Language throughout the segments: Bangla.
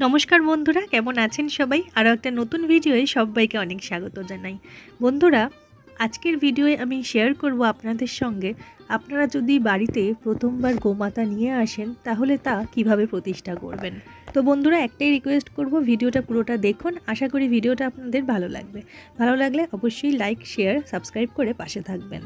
নমস্কার বন্ধুরা, কেমন আছেন সবাই? আরও একটা নতুন ভিডিওয়ে সবাইকে অনেক স্বাগত জানাই। বন্ধুরা, আজকের ভিডিওয়ে আমি শেয়ার করব আপনাদের সঙ্গে আপনারা যদি বাড়িতে প্রথমবার গোমাতা নিয়ে আসেন তাহলে তা কিভাবে প্রতিষ্ঠা করবেন। তো বন্ধুরা, একটাই রিকোয়েস্ট করব, ভিডিওটা পুরোটা দেখুন। আশা করি ভিডিওটা আপনাদের ভালো লাগবে। ভালো লাগলে অবশ্যই লাইক, শেয়ার, সাবস্ক্রাইব করে পাশে থাকবেন।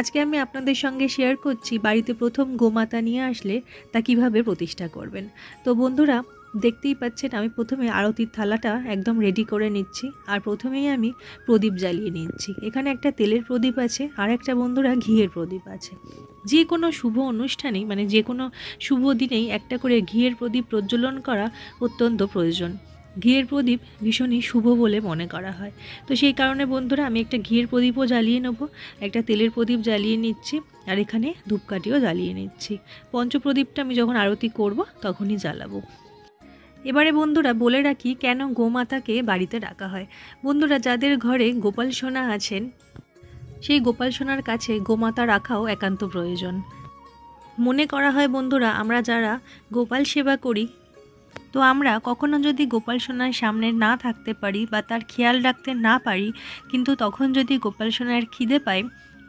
আজকে আমি আপনাদের সঙ্গে শেয়ার করছি বাড়িতে প্রথম গোমাতা নিয়ে আসলে তা কিভাবে প্রতিষ্ঠা করবেন। তো বন্ধুরা, দেখতেই পাচ্ছেন আমি প্রথমে আরতির থালাটা একদম রেডি করে নিচ্ছি। আর প্রথমেই আমি প্রদীপ জ্বালিয়ে নিচ্ছি। এখানে একটা তেলের প্রদীপ আছে আর একটা বন্ধুরা ঘিয়ের প্রদীপ আছে। যে কোনো শুভ অনুষ্ঠানেই যে কোনো শুভ দিনেই একটা করে ঘিয়ের প্রদীপ প্রজ্বলন করা অত্যন্ত প্রয়োজন। ঘিয়ের প্রদীপ ভীষণই শুভ বলে মনে করা হয়। তো সেই কারণে বন্ধুরা আমি একটা ঘিয়ের প্রদীপও জ্বালিয়ে নেব, একটা তেলের প্রদীপ জ্বালিয়ে নিচ্ছি, আর এখানে ধূপকাঠিও জ্বালিয়ে নিচ্ছি। পঞ্চপ্রদীপটা আমি যখন আরতি করব তখনই জ্বালাবো। এবারে বন্ধুরা বলে রাখি কেন গোমাতাকে বাড়িতে রাখা হয়। বন্ধুরা, যাদের ঘরে গোপাল সোনা আছেন সেই গোপাল সোনার কাছে গোমাতা রাখাও একান্ত প্রয়োজন। মনে করা হয় বন্ধুরা, আমরা যারা গোপাল সেবা করি তো আমরা কখনো যদি গোপাল সোনার সামনে না থাকতে পারি বা তার খেয়াল রাখতে না পারি, কিন্তু তখন যদি গোপাল সোনার খিদে পায়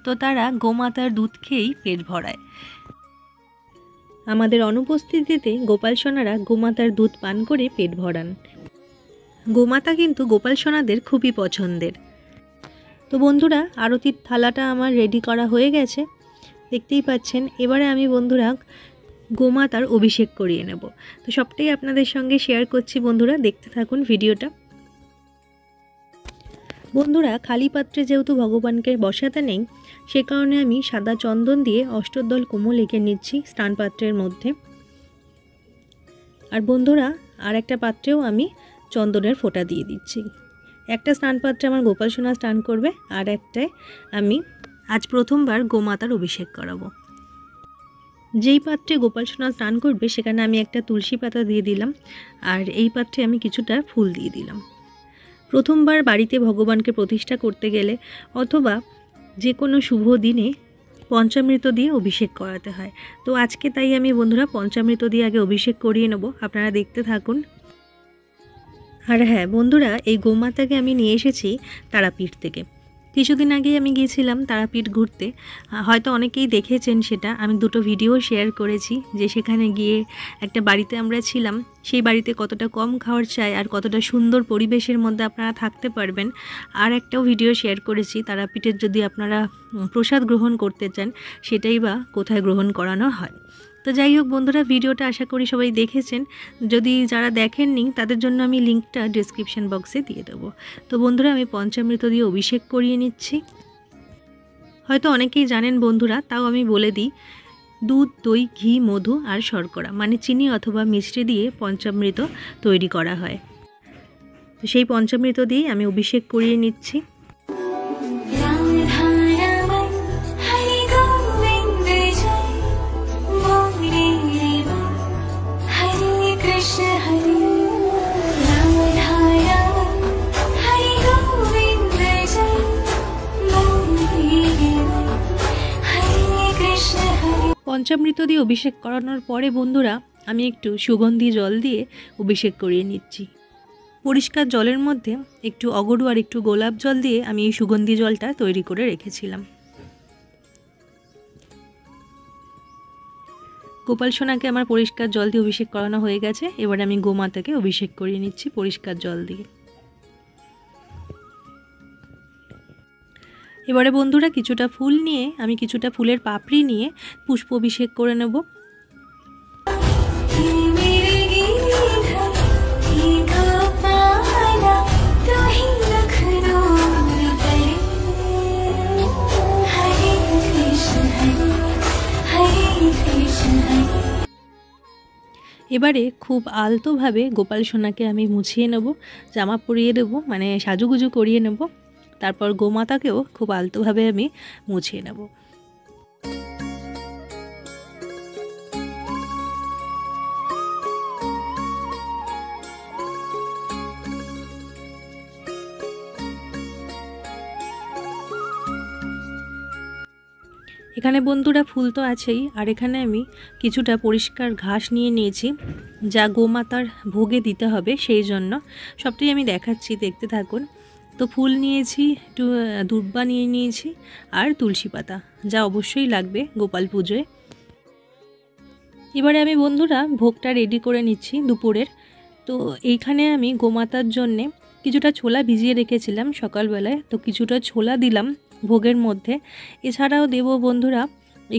তো তারা গোমাতার দুধ খেয়েই পেট ভরায়। আমাদের অনুপস্থিতিতে গোপাল সোনারা গোমাতার দুধ পান করে পেট ভরান। গোমাতা কিন্তু গোপাল সোনাদের খুবই পছন্দের। তো বন্ধুরা, আরতির থালাটা আমার রেডি করা হয়ে গেছে, দেখতেই পাচ্ছেন। এবারে আমি বন্ধুরা গোমাতার অভিষেক করিয়ে নেব। তো সবটাই আপনাদের সঙ্গে শেয়ার করছি বন্ধুরা, দেখতে থাকুন ভিডিওটা। বন্ধুরা, খালি পাত্রে যেহেতু ভগবানকে বসাতে নেই সে কারণে আমি সাদা চন্দন দিয়ে অষ্টদল কোমল এঁকে নিচ্ছি স্নান পাত্রের মধ্যে। আর বন্ধুরা, আর একটা পাত্রেও আমি চন্দনের ফোঁটা দিয়ে দিচ্ছি। একটা স্নান পাত্রে আমার গোপাল সোনা স্নান করবে, আর একটায় আমি আজ প্রথমবার গোমাতার অভিষেক করাবো। যেই পাত্রে গোপাল সোনা স্নান করবে সেখানে আমি একটা তুলসী পাতা দিয়ে দিলাম, আর এই পাত্রে আমি কিছুটা ফুল দিয়ে দিলাম। প্রথমবার বাড়িতে ভগবানকে প্রতিষ্ঠা করতে গেলে অথবা যে কোনো শুভ দিনে পঞ্চামৃত দিয়ে অভিষেক করাতে হয়। তো আজকে তাই আমি বন্ধুরা পঞ্চামৃত দিয়ে আগে অভিষেক করিয়ে নেব, আপনারা দেখতে থাকুন। আর হ্যাঁ বন্ধুরা, এই গোমাতাকে আমি নিয়ে এসেছি তারাপীঠ থেকে। কিছুদিন আগে আমি গিয়েছিলাম তারাপীঠ ঘুরতে, হয়তো অনেকেই দেখেছেন সেটা। আমি দুটো ভিডিও শেয়ার করেছি যে সেখানে গিয়ে একটা বাড়িতে আমরা ছিলাম, সেই বাড়িতে কতটা কম খরচায় আর কতটা সুন্দর পরিবেশের মধ্যে আপনারা থাকতে পারবেন। আর একটাও ভিডিও শেয়ার করেছি তারাপীঠের যদি আপনারা প্রসাদ গ্রহণ করতে চান সেটাই বা কোথায় গ্রহণ করানো হয়। তো যাই হোক বন্ধুরা, ভিডিওটা আশা করি সবাই দেখেছেন। যদি যারা দেখেননি তাদের জন্য আমি লিঙ্কটা ডেসক্রিপশন বক্সে দিয়ে দেবো। তো বন্ধুরা, আমি পঞ্চামৃত দিয়ে অভিষেক করিয়ে নিচ্ছি। হয়তো অনেকেই জানেন বন্ধুরা, তাও আমি বলে দিই। দুধ, দই, ঘি, মধু আর শর্করা চিনি অথবা মিষ্টি দিয়ে পঞ্চামৃত তৈরি করা হয়। তো সেই পঞ্চামৃত দিয়েই আমি অভিষেক করিয়ে নিচ্ছি। পঞ্চামৃত দিয়ে অভিষেক করানোর পরে বন্ধুরা আমি একটু সুগন্ধি জল দিয়ে অভিষেক করিয়ে নিচ্ছি। পরিষ্কার জলের মধ্যে একটু অগরু আর একটু গোলাপ জল দিয়ে আমি এই সুগন্ধি জলটা তৈরি করে রেখেছিলাম। গোপাল সোনাকে আমার পরিষ্কার জল দিয়ে অভিষেক করানো হয়ে গেছে। এবারে আমি গোমাতাকে অভিষেক করিয়ে নিচ্ছি পরিষ্কার জল দিয়ে। এবারে বন্ধুরা কিছুটা ফুল নিয়ে আমি কিছুটা ফুলের পাপড়ি নিয়ে পুষ্প অভিষেক করে নেব। এবারে খুব আলতোভাবে গোপাল সোনাকে আমি মুছিয়ে নেব, জামা পরিয়ে দেবো, সাজুগুজু করিয়ে নেব। তারপর গোমাতাকেও খুব আলতোভাবে আমি মুছিয়ে নেব। এখানে বন্ধুরা ফুল তো আছেই, আর এখানে আমি কিছুটা পরিষ্কার ঘাস নিয়ে নিয়েছি, যা গোমাতার ভোগে দিতে হবে, সেই জন্য সবটাই আমি দেখাচ্ছি, দেখতে থাকুন। তো ফুল নিয়েছি, একটু দুর্বা নিয়ে নিয়েছি, আর তুলসী পাতা, যা অবশ্যই লাগবে গোপাল পুজোয়। এবারে আমি বন্ধুরা ভোগটা রেডি করে নিচ্ছি দুপুরের। তো এইখানে আমি গোমাতার জন্যে কিছুটা ছোলা ভিজিয়ে রেখেছিলাম সকালবেলায়, তো কিছুটা ছোলা দিলাম ভোগের মধ্যে। এছাড়াও দেব বন্ধুরা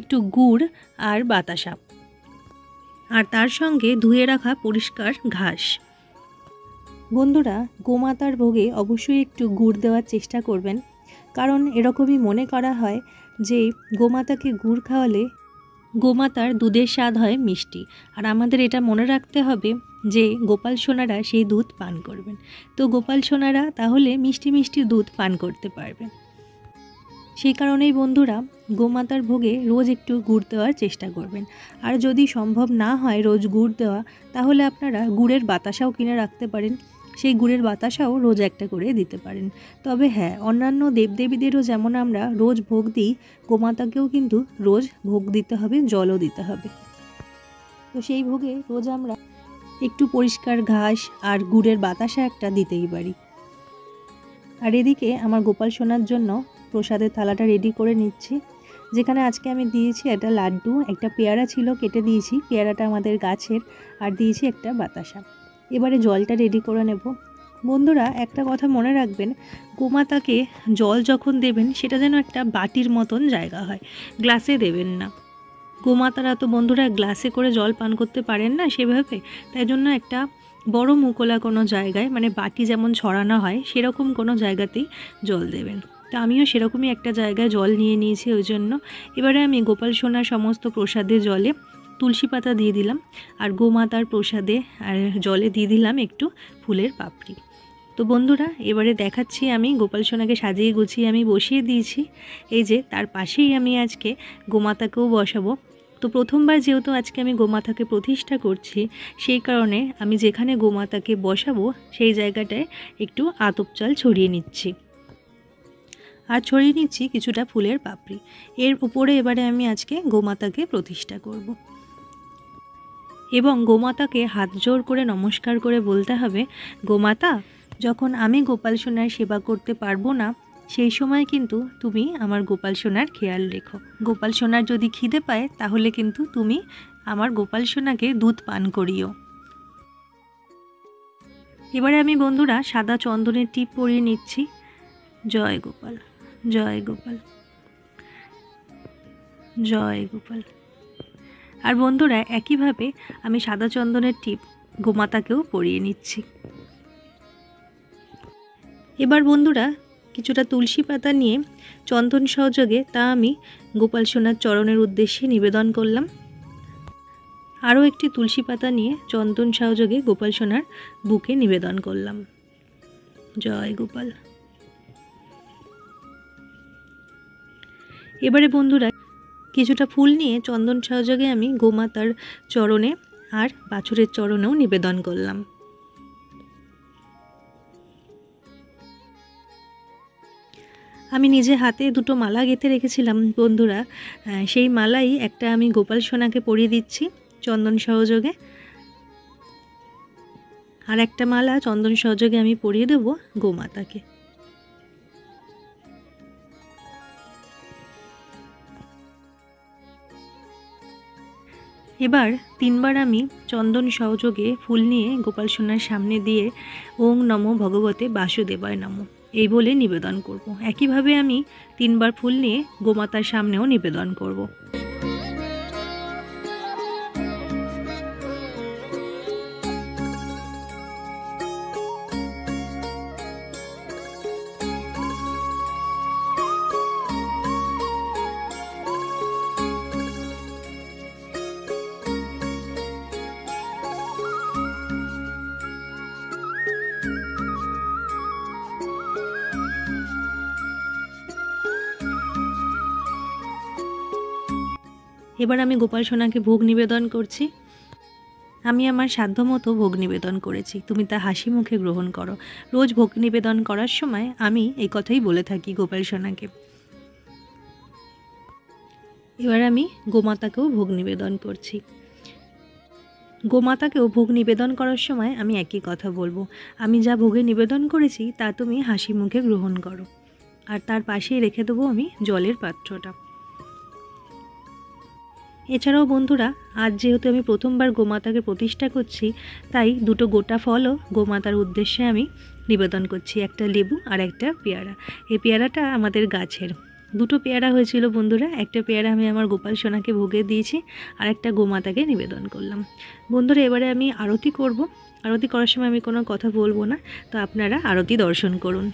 একটু গুড় আর বাতাসা, আর তার সঙ্গে ধুয়ে রাখা পরিষ্কার ঘাস। বন্ধুরা গোমাতার ভোগে অবশ্যই একটু গুড় দেওয়ার চেষ্টা করবেন, কারণ এরকমই মনে করা হয় যে গোমাতাকে গুড় খাওয়ালে গোমাতার দুধের স্বাদ হয় মিষ্টি। আর আমাদের এটা মনে রাখতে হবে যে গোপাল সোনারা সেই দুধ পান করবেন, তো গোপাল সোনারা তাহলে মিষ্টি মিষ্টি দুধ পান করতে পারবে। সেই কারণেই বন্ধুরা গোমাতার ভোগে রোজ একটু গুড় দেওয়ার চেষ্টা করবেন। আর যদি সম্ভব না হয় রোজ গুড় দেওয়া, তাহলে আপনারা গুড়ের বাতাসাও কিনে রাখতে পারেন, সেই গুড়ের বাতাসাও রোজ একটা করে দিতে পারেন। তবে হ্যাঁ, অন্যান্য দেবদেবীদেরও যেমন আমরা রোজ ভোগ দিই, গোমাতাকেও কিন্তু রোজ ভোগ দিতে হবে, জলও দিতে হবে। তো সেই ভোগে রোজ আমরা একটু পরিষ্কার ঘাস আর গুড়ের বাতাসা একটা দিতেই পারি। আর এদিকে আমার গোপাল সোনার জন্য প্রসাদের থালাটা রেডি করে নিচ্ছি, যেখানে আজকে আমি দিয়েছি একটা লাড্ডু, একটা পেয়ারা ছিল কেটে দিয়েছি, পেয়ারাটা আমাদের গাছের, আর দিয়েছি একটা বাতাসা। এবারে জলটা রেডি করে নেব। বন্ধুরা একটা কথা মনে রাখবেন, গোমাতাকে জল যখন দেবেন সেটা যেন একটা বাটির মতন জায়গা হয়, গ্লাসে দেবেন না। গোমাতারা তো বন্ধুরা গ্লাসে করে জল পান করতে পারেন না সেভাবে, তাই জন্য একটা বড় মুকলা কোনো জায়গায়, মানে বাটি যেমন ছড়ানো হয় সেরকম কোনো জায়গাতেই জল দেবেন। তো আমিও সেরকমই একটা জায়গায় জল নিয়ে নিয়েছি ওই জন্য। এবারে আমি গোপাল সোনার সমস্ত প্রসাদের জলে তুলসী পাতা দিয়ে দিলাম, আর গোমাতার প্রসাদে আর জলে দিয়ে দিলাম একটু ফুলের পাপড়ি। তো বন্ধুরা এবারে দেখাচ্ছি, আমি গোপাল সোনাকে সাজিয়ে গুছিয়ে আমি বসিয়ে দিয়েছি। এই যে তার পাশেই আমি আজকে গোমাতাকেও বসাবো। তো প্রথমবার যেহেতু আজকে আমি গোমাতাকে প্রতিষ্ঠা করছি, সেই কারণে আমি যেখানে গোমাতাকে বসাবো সেই জায়গাটায় একটু আতপ চাল ছড়িয়ে নিচ্ছি, আর ছড়িয়ে নিচ্ছি কিছুটা ফুলের পাপড়ি। এর উপরে এবারে আমি আজকে গোমাতাকে প্রতিষ্ঠা করব। এবং গোমাতাকে হাত জোড় করে নমস্কার করে বলতে হবে, গোমাতা, যখন আমি গোপাল সোনার সেবা করতে পারবো না, সেই সময় কিন্তু তুমি আমার গোপাল সোনার খেয়াল রেখো। গোপাল সোনার যদি খিদে পায় তাহলে কিন্তু তুমি আমার গোপাল সোনাকে দুধ পান করিও। এবারে আমি বন্ধুরা সাদা চন্দনের টিপ পরিয়ে নিচ্ছি। জয় গোপাল, জয় গোপাল, জয় গোপাল। আর বন্ধুরা একইভাবে আমি সাদা চন্দনের টিপ গোমাতাকেও পরিয়ে নিচ্ছি। এবার বন্ধুরা কিছুটা তুলসী পাতা নিয়ে চন্দন সহযোগে তা আমি গোপাল সোনার চরণের উদ্দেশ্যে নিবেদন করলাম। আরও একটি তুলসী পাতা নিয়ে চন্দন সহযোগে গোপাল সোনার বুকে নিবেদন করলাম। জয় গোপাল। এবারে বন্ধুরা কিছুটা ফুল নিয়ে চন্দন সহযোগে আমি গোমাতার চরণে আর বাছুরের চরণেও নিবেদন করলাম। আমি নিজে হাতে দুটো মালা গেঁথে রেখেছিলাম বন্ধুরা, সেই মালাই একটা আমি গোপাল সোনাকে পরিয়ে দিচ্ছি চন্দন সহযোগে, আর একটা মালা চন্দন সহযোগে আমি পরিয়ে দেব গোমাতাকে। এবার তিনবার আমি চন্দন সহযোগে ফুল নিয়ে গোপাল সোনার সামনে দিয়ে ওং নমো ভগবতে বাসুদেবায় নমঃ এই বলে নিবেদন করব। একইভাবে আমি তিনবার ফুল নিয়ে গোমাতার সামনেও নিবেদন করব। এবার আমি গোপাল সোনাকে ভোগ নিবেদন করছি। আমি আমার সাধ্যমতো ভোগ নিবেদন করেছি, তুমি তা হাসি মুখে গ্রহণ করো। রোজ ভোগ নিবেদন করার সময় আমি এই কথাই বলে থাকি গোপাল সোনাকে। এবার আমি গোমাতাকেও ভোগ নিবেদন করছি। গোমাতাকেও ভোগ নিবেদন করার সময় আমি একই কথা বলবো, আমি যা ভোগে নিবেদন করেছি তা তুমি হাসি মুখে গ্রহণ করো। আর তার পাশেই রেখে দেবো আমি জলের পাত্রটা। এছাড়াও বন্ধুরা, আজ যেহেতু আমি প্রথমবার গোমাতাকে প্রতিষ্ঠা করছি, তাই দুটো গোটা ফলও গোমাতার উদ্দেশ্যে আমি নিবেদন করছি, একটা লেবু আর একটা পেয়ারা। এই পেয়ারাটা আমাদের গাছের, দুটো পেয়ারা হয়েছিল বন্ধুরা। একটা পেয়ারা আমি আমার গোপাল সোনাকে ভোগে দিয়েছি, আর একটা গোমাতাকে নিবেদন করলাম। বন্ধুরা, এবারে আমি আরতি করব। আরতি করার সময় আমি কোনো কথা বলবো না, তো আপনারা আরতি দর্শন করুন।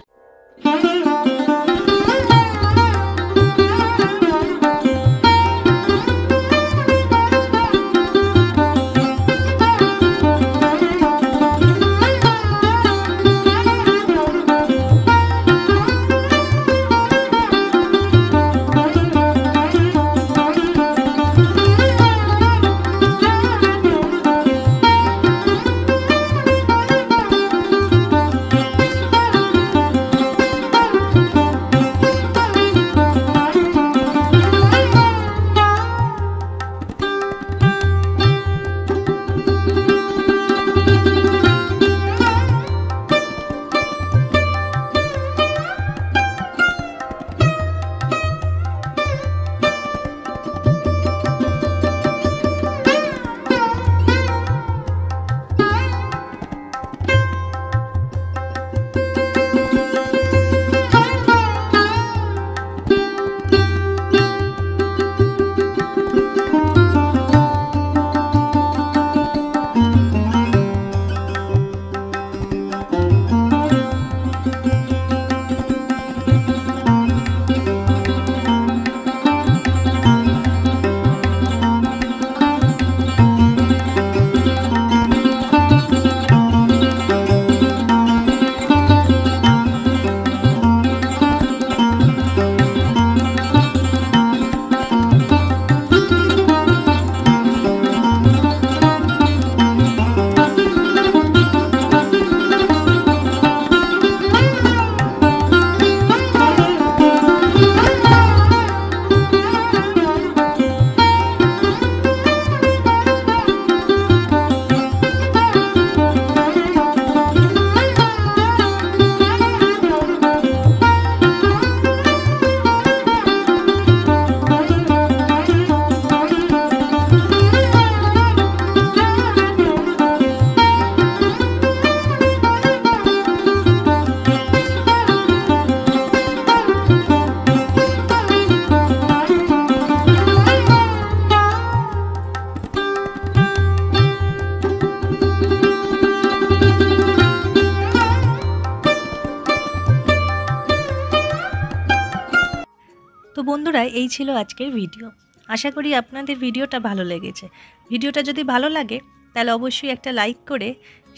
তো বন্ধুরা, এই ছিল আজকের ভিডিও। আশা করি আপনাদের ভিডিওটা ভালো লেগেছে। ভিডিওটা যদি ভালো লাগে তাহলে অবশ্যই একটা লাইক করে,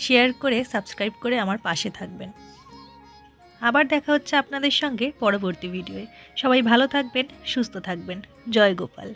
শেয়ার করে, সাবস্ক্রাইব করে আমার পাশে থাকবেন। আবার দেখা হচ্ছে আপনাদের সঙ্গে পরবর্তী ভিডিওয়ে। সবাই ভালো থাকবেন, সুস্থ থাকবেন। জয় গোপাল।